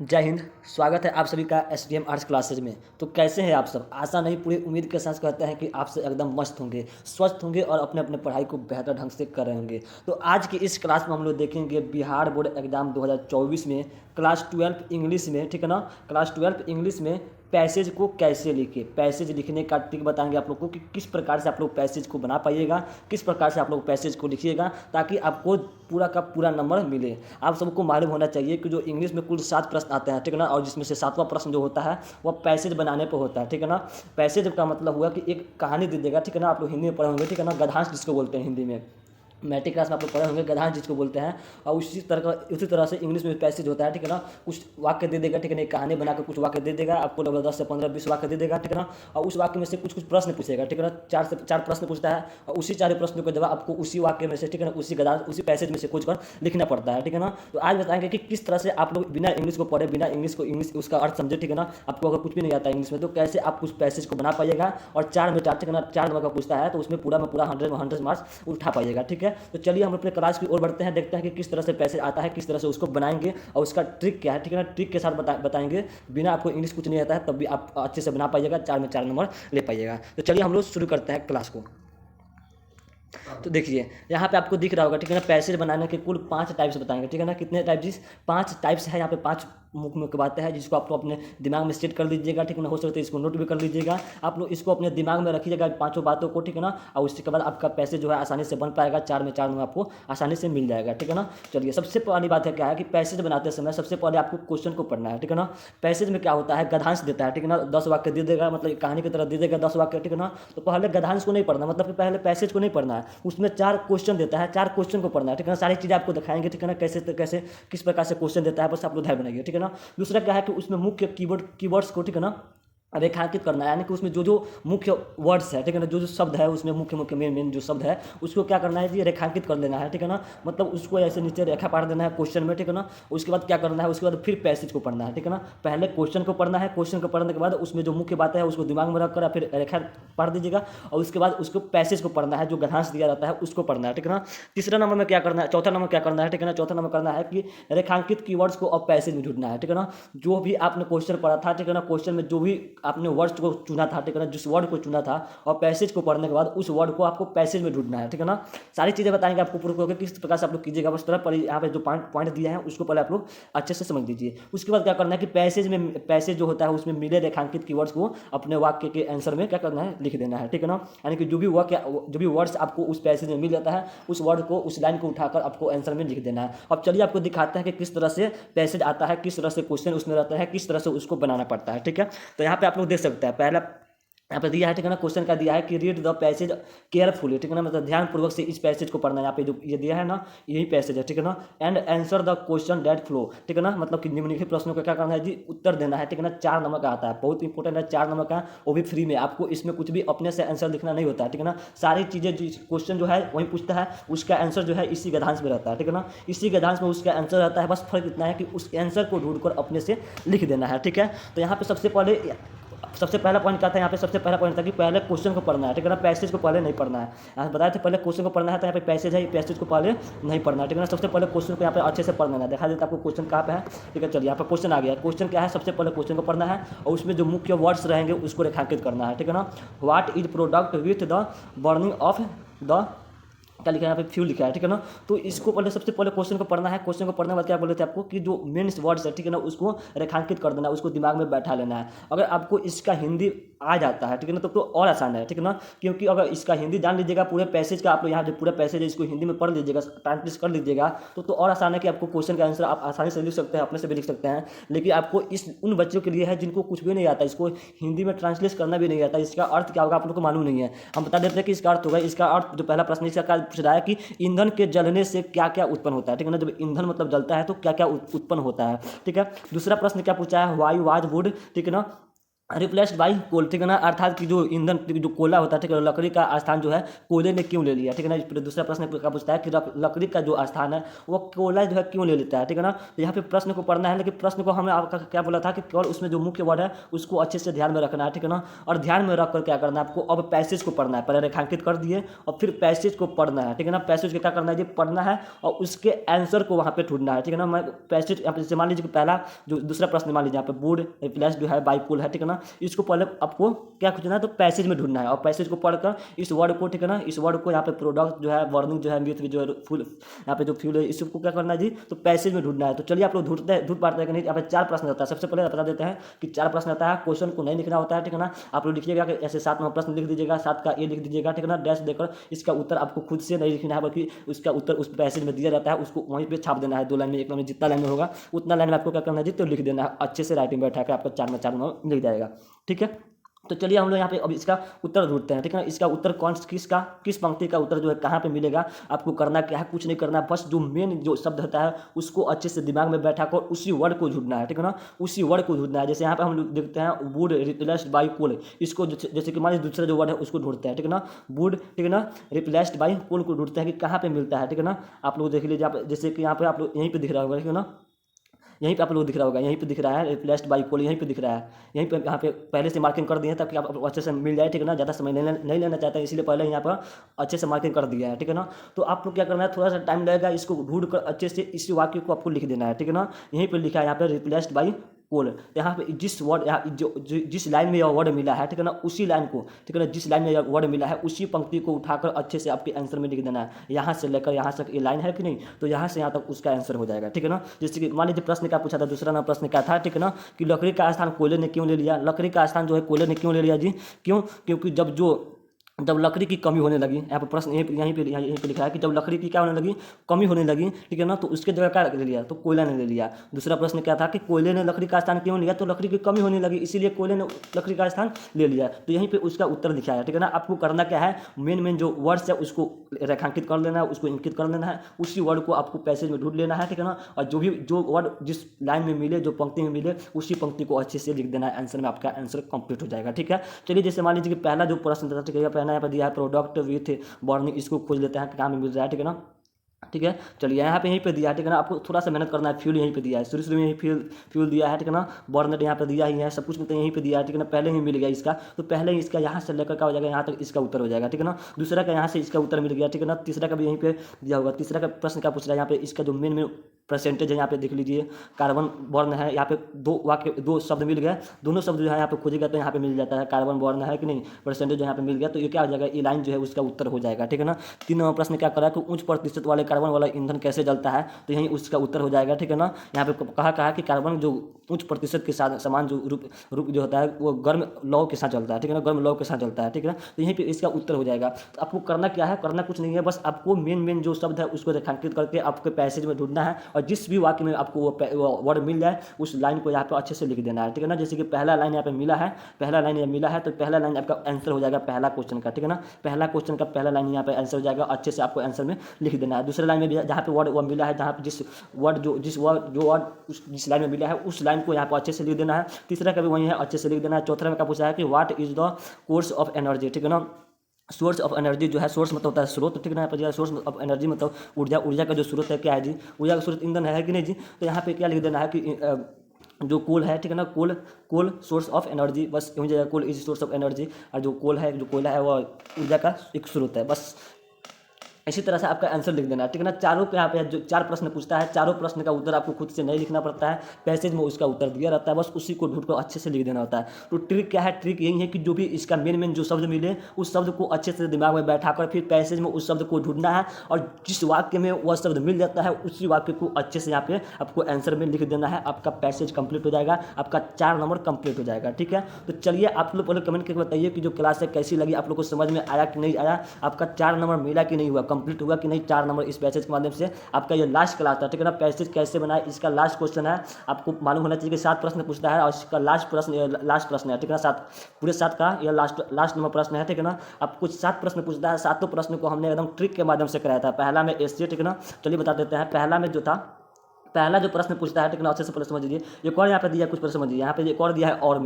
जय हिंद। स्वागत है आप सभी का एसडीएम आर्ट्स क्लासेज में। तो कैसे हैं आप सब? आशा नहीं पूरी उम्मीद के साथ कहते हैं कि आप सब एकदम मस्त होंगे, स्वस्थ होंगे और अपने अपने पढ़ाई को बेहतर ढंग से कर रहे होंगे। तो आज की इस क्लास में हम लोग देखेंगे बिहार बोर्ड एग्जाम 2024 में क्लास 12 इंग्लिश में, ठीक है ना, क्लास 12 इंग्लिश में पैसेज को कैसे लिखे। पैसेज लिखने का ट्रिक बताएंगे आप लोग को कि किस प्रकार से आप लोग पैसेज को बना पाइएगा, किस प्रकार से आप लोग पैसेज को लिखिएगा ताकि आपको पूरा का पूरा नंबर मिले। आप सबको मालूम होना चाहिए कि जो इंग्लिश में कुल 7 प्रश्न आते हैं, ठीक है ना, और जिसमें से 7वां प्रश्न जो होता है वह पैसेज बनाने पर होता है, ठीक है ना। पैसेज का मतलब हुआ कि एक कहानी दे देगा, ठीक है ना, आप लोग हिंदी में पढ़े होंगे, ठीक है ना, गद्यांश जिसको बोलते हैं हिंदी में, मैट्रिक क्लास में आप लोग पढ़े होंगे गद्यांश जिसको बोलते हैं। और उसी तरह से इंग्लिश में पैसेज होता है, ठीक है ना। कुछ वाक्य दे देगा, ठीक है ना, एक कहानी बनाकर कुछ वाक्य दे देगा आपको, लगभग 10 से 15 20 वाक्य दे देगा, ठीक है ना। और उस वाक्य में से कुछ कुछ प्रश्न पूछेगा, ठीक है ना, 4 से 4 प्रश्न पूछता है और उसी 4 प्रश्नों का जवाब आपको उसी वाक्य में से, ठीक है ना, उसी गद्यांश उसी पैसेज में से खोज कर लिखना पड़ता है, ठीक है ना। तो आज बताएंगे कि किस तरह से आप लोग बिना इंग्लिश को पढ़े, बिना इंग्लिश उसका अर्थ समझे, ठीक है ना, आपको अगर कुछ भी नहीं आता इंग्लिश में तो कैसे आप उस पैसेज को बना पाइएगा। और 4 में 4, ठीक है ना, 4 नंबर का पूछता है तो उसमें पूरा में पूरा 100 में 100 मार्क्स उठा पाइएगा, ठीक है। तो चलिए हम अपने क्लास की ओर बढ़ते हैं, देखते हैं कि किस तरह से पैसेज आता है, किस तरह से उसको बनाएंगे और उसका ट्रिक क्या है, ठीक है ना। ट्रिक के साथ बताएंगे। बिना आपको इंग्लिश कुछ नहीं आता है तब भी आप अच्छे से बना पाइएगा, 4 में 4 नंबर ले पाइएगा। तो चलिए हम लोग शुरू करते हैं क्लास को। तो देखिए यहाँ पे आपको दिख रहा होगा, ठीक है ना, पैसेज बनाने के कुल 5 टाइप्स बताएंगे, ठीक है ना। कितने टाइप? जिस 5 टाइप्स है यहाँ पे, 5 मुख्य मुख्य बातें हैं जिसको आप लोग अपने दिमाग में सेट कर लीजिएगा, ठीक है ना। हो सकता है इसको नोट भी कर लीजिएगा, आप लोग इसको अपने दिमाग में रखिएगा 5 बातों को, ठीक है ना। और उसके बाद आपका पैसेज जो है आसानी से बन पाएगा, 4 में 4 नंबर आपको आसानी से मिल जाएगा, ठीक है ना। चलिए सबसे पहली बात है क्या है कि पैसेज बनाते समय सबसे पहले आपको क्वेश्चन को पढ़ना है, ठीक है ना। पैसेज में क्या होता है, गद्यांश देता है, ठीक है ना, 10 वाक्य दे देगा, मतलब कहानी की तरह दे देगा 10 वाक्य, ठीक है ना। तो पहले गद्यांश को नहीं पढ़ना, मतलब कि पहले पैसेज को नहीं पढ़ना है, उसमें 4 क्वेश्चन देता है, 4 क्वेश्चन को पढ़ना है, ठीक है ना। सारी चीज़ें आपको दिखाएंगे, ठीक है ना, कैसे किस प्रकार से क्वेश्चन देता है, बस आप लोग ध्यान बनाइए, ठीक है ना। दूसरा क्या है कि उसमें मुख्य कीवर्ड्स को, ठीक है ना, रेखांकित करना है, यानी कि उसमें जो जो मुख्य वर्ड्स है, ठीक है ना, जो जो शब्द है उसमें मुख्य मेन जो शब्द है उसको क्या करना है जी, रेखांकित कर लेना है, ठीक है ना। मतलब उसको ऐसे नीचे रेखा पार देना है क्वेश्चन में, ठीक है ना। उसके बाद क्या करना है, उसके बाद फिर पैसेज को पढ़ना है, ठीक है ना। पहले क्वेश्चन को पढ़ना है, क्वेश्चन को पढ़ने के बाद उसमें जो मुख्य बातें है उसको दिमाग में रखकर फिर रेखा पढ़ दीजिएगा और उसके बाद उसको पैसेज को पढ़ना है, जो गद्यांश दिया जाता है उसको पढ़ना है, ठीक है ना। तीसरा नंबर में क्या करना है, चौथा नंबर क्या करना है, ठीक है ना, चौथा नंबर करना है कि रेखांकित कीवर्ड्स को और पैसेज में ढूंढना है, ठीक है ना। जो भी आपने क्वेश्चन पढ़ा था, ठीक है ना, क्वेश्चन में जो भी आपने वर्ड्स को चुना था, ठीक है ना, जिस वर्ड को चुना था और पैसेज को पढ़ने के बाद उस वर्ड को आपको पैसेज में ढूंढना है, ठीक है ना। सारी चीज़ें बताएंगे आपको पूरा करके किस प्रकार से आप लोग कीजिएगा, बस तरह पर यहाँ पे जो पॉइंट दिया है उसको पहले आप लोग अच्छे से समझ लीजिए। उसके बाद क्या करना है कि पैसेज जो होता है उसमें मिले रेखांकित कीवर्ड्स को अपने वाक्य के आंसर में क्या करना है, लिख देना है, ठीक है ना। यानी कि जो भी वर्ड्स आपको उस पैसेज में मिल जाता है उस वर्ड को, उस लाइन को उठाकर आपको आंसर में लिख देना है। अब चलिए आपको दिखाते हैं कि किस तरह से पैसेज आता है, किस तरह से क्वेश्चन उसमें रहता है, किस तरह से उसको बनाना पड़ता है, ठीक है। तो यहाँ पे आप लोग देख सकते हैं, पहला यहाँ पे दिया है, ठीक है ना, क्वेश्चन का दिया है कि रीड द पैसेज केयरफुली, ठीक है ना, मतलब ध्यानपूर्वक से इस पैसेज को पढ़ना है। यहाँ पे जो ये दिया है ना यही पैसेज है, ठीक है ना। And answer the question that flow, ठीक है ना, मतलब कि निम्नलिखित प्रश्नों का क्या करना है जी, उत्तर देना है, ठीक है ना। 4 नंबर का आता है, बहुत इंपॉर्टेंट है, 4 नंबर का, वो भी फ्री में। आपको इसमें कुछ भी अपने से आंसर लिखना नहीं होता है, ठीक है ना। सारी चीज़ें जो क्वेश्चन जो है वही पूछता है, उसका आंसर जो है इसी गद्यांश में रहता है, ठीक है ना। इसी गद्यांश में उसका आंसर रहता है, बस फर्क इतना है कि उस आंसर को ढूंढकर अपने से लिख देना है, ठीक है। तो यहाँ पे सबसे पहला पॉइंट क्या था, यहाँ पे सबसे पहला पॉइंट था कि पहले क्वेश्चन को पढ़ना है, ठीक है ना, पैसेज को पहले नहीं पढ़ना है। यहाँ पे बताए थे पहले क्वेश्चन को पढ़ना है, तो यहाँ पे पैसेज है, पैसेज को पहले नहीं पढ़ना है, ठीक है ना। सबसे पहले क्वेश्चन को यहाँ पे अच्छे से पढ़ना है, देखा देता आपको क्वेश्चन कहाँ पे है, ठीक है। चलिए यहाँ पे क्वेश्चन आ गया, क्वेश्चन क्या है, सबसे पहले क्वेश्चन को पढ़ना है और उसमें जो मुख्य वर्ड्स रहेंगे उसको रेखांकित करना है, ठीक है ना। What is product with the burning of the, क्या लिखा है यहाँ पे, फ्यूल लिखा है, ठीक है ना। तो इसको पहले सबसे पहले क्वेश्चन को पढ़ना है, क्वेश्चन को पढ़ने के बाद क्या बोले थे आपको कि जो मेन वर्ड्स है, ठीक है ना, उसको रेखांकित कर देना है, उसको दिमाग में बैठा लेना है। अगर आपको इसका हिंदी आ जाता है, ठीक है ना, तो और आसान है, ठीक है ना। क्योंकि अगर इसका हिंदी जान लीजिएगा, पूरे पैसेज का आप लोग यहाँ जो पूरा पैसेज है इसको हिंदी में पढ़ लीजिएगा, ट्रांसलेट कर लीजिएगा, तो और आसान है कि आपको क्वेश्चन का आंसर आप आसानी से लिख सकते हैं, अपने से भी लिख सकते हैं। लेकिन आपको इस उन बच्चों के लिए है जिनको कुछ भी नहीं आता, इसको हिंदी में ट्रांसलेट करना भी नहीं आता, इसका अर्थ क्या होगा आप लोग को मालूम नहीं है। हम बता देते हैं कि इसका अर्थ होगा, इसका अर्थ जो पहला प्रश्न इसका पूछ रहा है कि ईंधन के जलने से क्या क्या उत्पन्न होता है, ठीक है ना। जब ईंधन मतलब जलता है तो क्या क्या उत्पन्न होता है, ठीक है। दूसरा प्रश्न क्या पूछा है, वाई वाज वुड, ठीक है ना, रिप्लेस्ड बाई कोल, ठीक है ना, अर्थात कि जो ईंधन जो कोयला होता है, ठीक है, लकड़ी का स्थान जो है कोयले ने क्यों ले लिया, ठीक है ना। फिर दूसरा प्रश्न का पूछता है कि लकड़ी का जो स्थान है वो कोयला जो है क्यों ले लेता है, ठीक है ना। तो यहाँ पे प्रश्न को पढ़ना है, लेकिन प्रश्न को हमने आपका क्या बोला था कि केवल उसमें जो मुख्य वर्ड है उसको अच्छे से ध्यान में रखना है, ठीक है ना। और ध्यान में रख कर क्या करना है आपको, अब पैसेज को पढ़ना है, पहले रेखांकित कर दिए और फिर पैसेज को पढ़ना है, ठीक है ना। पैसेज को क्या करना है जी, पढ़ना है और उसके आंसर को वहाँ पे ढूंढना है, ठीक है ना। मैं पैसेज यहाँ पे मान लीजिए कि पहला जो दूसरा प्रश्न मान लीजिए यहाँ पे वुड रिप्लेस्ड जो है बाई कोल है, ठीक है ना। इसको पहले आपको क्या खोजना है, तो पैसेज में ढूंढना है और पैसेज को पढ़कर इस वर्ड को, ठीक है ना, इस वर्ड को यहाँ पे प्रोडक्ट जो है, बर्निंग जो है, मिथ जो है, फुल यहाँ पे जो फ्यूल है, इसको क्या करना है जी, तो पैसेज में ढूंढना है। तो चलिए आप लोग ढूंढ पाते हैं कि नहीं। यहाँ पे 4 प्रश्न होता है। सबसे पहले बता देते हैं कि 4 प्रश्न आता है, क्वेश्चन को नहीं लिखना होता है, ठीक है ना। आप लोग लिखिएगा कि ऐसे 7 नंबर प्रश्न लिख दीजिएगा, 7 का ए लिख दीजिएगा, ठीक है ना। डैश देकर इसका उत्तर आपको खुद से नहीं लिखना है, बल्कि उसका उत्तर उस पैसेज में दिया जाता है, उसको वहीं पे छाप देना है, 2 लाइन में, 1 लाइन में, जितना लाइन में होगा उतना लाइन में आपको क्या करना है जी, तो लिख देना है अच्छे से राइटिंग बैठा कर, आपका 4 में 4 नंबर मिल जाएगा, ठीक है। तो चलिए हम लोग यहाँ पे अब इसका उत्तर ढूंढते हैं, ठीक है ना। इसका उत्तर किस पंक्ति का उत्तर जो है कहाँ पे मिलेगा, आपको करना क्या है, कुछ नहीं करना, बस जो मेन जो शब्द होता है उसको अच्छे से दिमाग में बैठा कर उसी वर्ड को ढूंढना है, ठीक है ना। उसी वर्ड को ढूंढना है। जैसे यहाँ पे हम लोग देखते हैं वुड रिप्लेस्ड बाई कोल, इसको जैसे कि मान लीजिए दूसरा जो वर्ड है उसको ढूंढते हैं, ठीक है ना। वुड, ठीक है ना, रिप्लेस्ड बाई कोल को ढूंढते हैं कि कहाँ पे मिलता है, ठीक है ना। आप लोग देख लीजिए, जैसे कि यहाँ पे आप लोग यहीं पे दिख रहा होगा, ठीक है ना, यहीं पे आप लोग दिख रहा होगा, यहीं पे दिख रहा है रिप्लेस्ड बाई कोल, यहीं पे दिख रहा है, यहीं पे यहाँ पे पहले से मार्किंग कर दिए हैं ताकि आप अच्छे से मिल जाए, ठीक है ना। ज़्यादा समय नहीं लेना चाहते हैं, इसलिए पहले यहाँ पर अच्छे से मार्किंग कर दिया है, ठीक है ना। तो आप लोग क्या करना है, थोड़ा सा टाइम लगेगा, इसको ढूंढ कर अच्छे से इस वाक्य को आपको लिख देना है, ठीक है ना। यहीं पर लिखा है यहाँ पे रिप्लेस्ड बाई कोल, यहाँ पे जिस वर्ड जिस लाइन में यह वर्ड मिला है, ठीक है ना, उसी लाइन को, ठीक है ना, जिस लाइन में यह वर्ड मिला है उसी पंक्ति को उठाकर अच्छे से आपके आंसर में लिख देना है। यहाँ से लेकर यहाँ तक ये लाइन है कि नहीं, तो यहाँ से यहाँ तक उसका आंसर हो जाएगा, ठीक है ना। जैसे कि मान लीजिए प्रश्न क्या पूछा था, दूसरा ना प्रश्न क्या था, ठीक है ना, कि लकड़ी का स्थान कोयले ने क्यों ले लिया। लकड़ी का स्थान जो है कोयले ने क्यों ले लिया जी, क्यों, क्योंकि जब लकड़ी की कमी होने लगी, यहाँ पर प्रश्न यहीं पे लिखा है कि जब लकड़ी की क्या होने लगी, कमी होने लगी, ठीक है ना, तो उसके जगह क्या ले लिया, तो कोयला ने ले लिया। दूसरा प्रश्न क्या था कि कोयले ने लकड़ी का स्थान क्यों लिया, तो लकड़ी की कमी होने लगी इसीलिए कोयले ने लकड़ी का स्थान ले लिया। तो यहीं पे उसका उत्तर लिखा है, ठीक है ना। आपको करना क्या है, मेन जो वर्ड्स है उसको रेखांकित कर लेना है, उसको इंकित कर लेना है, उसी वर्ड को आपको पैसेज में ढूंढ लेना है, ठीक है ना। और जो वर्ड जिस लाइन में मिले, जो पंक्ति में मिले, उसी पंक्ति को अच्छे से लिख देना है, आंसर में आपका आंसर कंप्लीट हो जाएगा, ठीक है। चलिए जैसे मान लीजिए कि पहला जो प्रश्न था, ठीक है, पहला यहाँ पर दिया है प्रोडक्ट विथ बर्निंग, इसको खोज लेते हैं कहाँ में मिल रहा है, ठीक है ना। ठीक है, चलिए यहाँ पे यहीं पे दिया है, ठीक है ना। आपको थोड़ा सा मेहनत करना है। फ्यूल यहीं पे दिया है, शुरू में यहीं फ्यूल दिया है, ठीक है ना। बर्नर यहाँ पे दिया ही है, सब कुछ मतलब यहीं पे दिया है, ठीक है ना। पहले ही मिल गया इसका, तो पहले ही इसका यहाँ से लेकर क्या हो जाएगा, यहाँ तक इसका उत्तर हो जाएगा, ठीक है ना। दूसरा का यहाँ से इसका उत्तर मिल गया, ठीक है ना। तीसरा का भी यहीं पे दिया होगा। तीसरा का प्रश्न क्या पूछ रहा है, यहाँ पे इसका जो मेन परसेंटेज है, यहाँ पे देख लीजिए, कार्बन बर्न है, यहाँ पे दो शब्द मिल गए, दोनों शब्द जो है यहाँ पे खोजेगा तो यहाँ पे मिल जाता है कार्बन बर्न है कि नहीं, परसेंटेज यहाँ पे मिल गया, तो ये क्या हो जाएगा, ये लाइन जो है उसका उत्तर हो जाएगा, ठीक है ना। 3 नंबर प्रश्न क्या करा कि उच्च प्रतिशत वाले कार्बन वाला ईंधन कैसे जलता है, तो यही उसका उत्तर हो जाएगा, ठीक है ना। यहाँ पे कहा कि कार्बन जो उच्च प्रतिशत के साथ समान जो रूप जो होता है वो गर्म लौ के साथ चलता है, ठीक है ना, गर्म लौ के साथ चलता है, ठीक है ना। तो यहीं पे इसका उत्तर हो जाएगा। तो आपको करना क्या है, करना कुछ नहीं है, बस आपको मेन जो शब्द है उसको रेखांकित करके आपके पैसेज में ढूंढना है, और जिस भी वाक्य में आपको वो वर्ड मिल जाए उस लाइन को यहाँ पे अच्छे से लिख देना है, ठीक है ना। जैसे कि पहला लाइन यहाँ पे मिला है, तो पहला लाइन आपका आंसर हो जाएगा पहला क्वेश्चन का, ठीक है ना। पहला क्वेश्चन का पहला लाइन यहाँ पे आंसर हो जाएगा, अच्छे से आपको आंसर में लिख देना है। दूसरे लाइन में भी जहाँ पे वर्ड मिला है, जहाँ पे जिस लाइन में मिला है उस लाइन को यहाँ पर अच्छे से लिख देना है। तीसरा का भी वही है, अच्छे से लिख देना है। चौथा में क्या पूछा है कि what is the course of energy, ठीक है ना। सोर्स ऑफ एनर्जी जो है, सोर्स मतलब होता है स्रोत, ठीक है ना। यहाँ पर सोर्स ऑफ एनर्जी मतलब ऊर्जा का जो स्रोत है क्या है जी, ऊर्जा का स्रोत ईंधन है कि नहीं जी। तो यहाँ पे क्या लिख देना है कि जो कोल है, ठीक है ना, कोल सोर्स ऑफ एनर्जी, बस हो जाएगा, coal is source of energy. और जो कोयला है वो ऊर्जा का एक स्रोत है, बस इसी तरह से आपका आंसर लिख देना है, ठीक है ना। चारों के यहाँ पे जो 4 प्रश्न पूछता है, चारों प्रश्न का उत्तर आपको खुद से नहीं लिखना पड़ता है, पैसेज में उसका उत्तर दिया रहता है, बस उसी को ढूंढ कर अच्छे से लिख देना होता है। तो ट्रिक क्या है, ट्रिक यही है कि जो भी इसका मेन जो शब्द मिले उस शब्द को अच्छे से दिमाग में बैठा कर फिर पैसेज में उस शब्द को ढूंढना है, और जिस वाक्य में वह शब्द मिल जाता है उसी वाक्य को अच्छे से यहाँ पे आपको आंसर में लिख देना है। आपका पैसेज कंप्लीट हो जाएगा, आपका 4 नंबर कंप्लीट हो जाएगा, ठीक है। तो चलिए आप लोग पहले कमेंट करके बताइए कि जो क्लास है कैसी लगी, आप लोग को समझ में आया कि नहीं आया, आपका 4 नंबर मिला कि नहीं हुआ, कंप्लीट हुआ कि नहीं 4 नंबर इस पैसेज के माध्यम से। आपका ये लास्ट क्लास था, ठीक है ना। पैसेज कैसे बनाए इसका लास्ट क्वेश्चन है, आपको मालूम होना चाहिए कि 7 प्रश्न पूछता है और इसका लास्ट प्रश्न है, ठीक है ना। पूरे 7 का यह लास्ट नंबर प्रश्न है, ठीक है ना। आपको 7 प्रश्न पूछता है, 7 प्रश्न को हमने एकदम ट्रिक के माध्यम से कराया था। पहला में एससी, ठीक है ना। चलिए बता देते हैं, पहला में जो था पहला जो प्रश्न पूछता है, ठीक है ना, अच्छे से पहले समझ लीजिए। एक और यहाँ पे दिया है, कुछ प्रश्न समझिए। यहाँ पे एक और दिया है और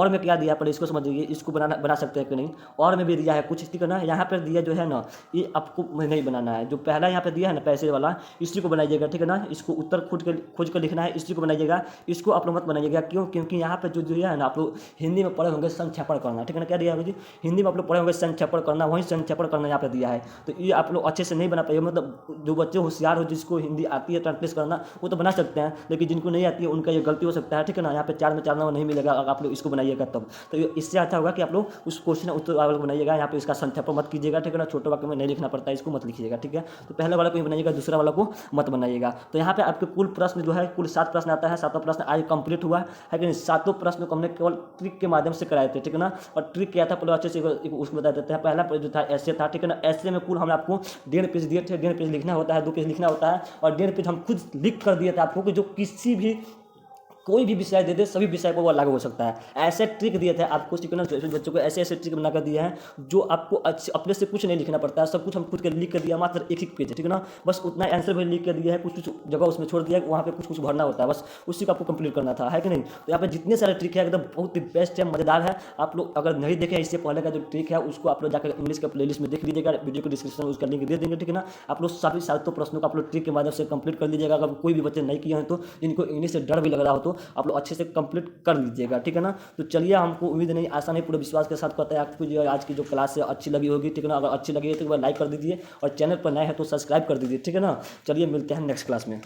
में क्या दिया है पहले इसको समझ लीजिए। इसको बना सकते हैं कि नहीं। और में भी दिया है कुछ, ठीक है ना। यहाँ पे दिया जो है ना, ये आपको नहीं बनाना है। जो पहला यहाँ पे दिया है ना पैसे वाला, इसी को बनाइएगा, ठीक है ना। इसको उत्तर खोज कर लिखना है, इसी को बनाइएगा। इसको आप लोग मत बनाइएगा, क्यों? क्योंकि यहाँ पे जो है ना, आप लोग हिंदी में पढ़े होंगे संक्षेपण करना, ठीक है ना। क्या दिया है जी? हिंदी में आप लोग पढ़े होंगे संक्षेपण करना, वही संक्षेपण करना यहाँ पे दिया है। तो ये आप लोग अच्छे से नहीं बना पाइए। मतलब जो बच्चे होशियार हो, जिसको हिंदी आती है ट्रांसलेट करना, वो तो बना सकते हैं, लेकिन जिनको नहीं आती है उनका ये गलती हो सकता है, ठीक है ना। यहाँ पे 4 में 4 नंबर नहीं मिलेगा अगर आप लोग इसको बनाइएगा तब। तो इससे अच्छा होगा कि आप लोग उस क्वेश्चन उत्तर वाला को बनाइएगा। यहाँ पे इसका संक्षेपण मत कीजिएगा, ठीक है ना। छोटे वाक्य में नहीं लिखना पड़ता है, इसको मत लिखिएगा, ठीक है। तो पहले वाला को ही बनाइएगा, दूसरा वाला को मत बनाइएगा। तो यहाँ पे आपके कुल प्रश्न जो है, कुल 7 प्रश्न आता है। 7वां प्रश्न आज कंप्लीट हुआ है कि नहीं। 7 प्रश्नों को हमने केवल ट्रिक के माध्यम से कराए थे, ठीक है ना। और ट्रिक क्या था पहले अच्छे से उसको बता देते हैं। पहला जो था ऐसे था, ठीक है ना। ऐसे में कुल हमने आपको 1.5 पेज दिए थे। 1.5 पेज लिखना होता है, 2 पेज लिखना होता है, और 1.5 पेज हम खुद लिख कर दिए थे आपको कि जो किसी भी कोई भी विषय दे दे, सभी विषय पर वो लागू हो सकता है। ऐसे ट्रिक दिए थे आपको, ठीक है ना। बच्चों को ऐसे ट्रिक बनाकर दिए हैं जो आपको अपने से कुछ नहीं लिखना पड़ता है, सब कुछ हम खुद के लिख कर दिया, मात्र एक पेज, ठीक है ना। बस उतना आंसर भी लिख कर दिया है, कुछ जगह उसमें छोड़ दिया है, वहाँ पे कुछ भरना होता है, बस उसी को आपको कंप्लीट करना था, है कि नहीं। तो यहाँ पे जितने सारे ट्रिक है एकदम बहुत ही बेस्ट है, मजेदार है। आप लोग अगर नहीं देखे इससे पहले का जो ट्रिक है, उसको आप लोग जाकर इंग्लिश का प्लेलिस्ट में देख लीजिएगा, वीडियो को डिस्क्रिप्शन में उसका लिंक दे देंगे, ठीक है ना। आप लोग सभी 7 प्रश्नों को आप लोग ट्रिक के माध्यम से कंप्लीट कर लीजिएगा। अगर कोई भी बच्चे नहीं किए हैं, तो जिनको इंग्लिश से डर भी लग रहा हो, तो आप लोग अच्छे से कंप्लीट कर लीजिएगा, ठीक है ना। तो चलिए, हमको उम्मीद नहीं, आशा नहीं, पूरे विश्वास के साथ कहते हैं आपको जो आज की जो क्लास है अच्छी लगी होगी, ठीक है ना। अगर अच्छी लगी है तो लाइक कर दीजिए, और चैनल पर नए हैं तो सब्सक्राइब कर दीजिए, ठीक है ना। चलिए, मिलते हैं नेक्स्ट क्लास में।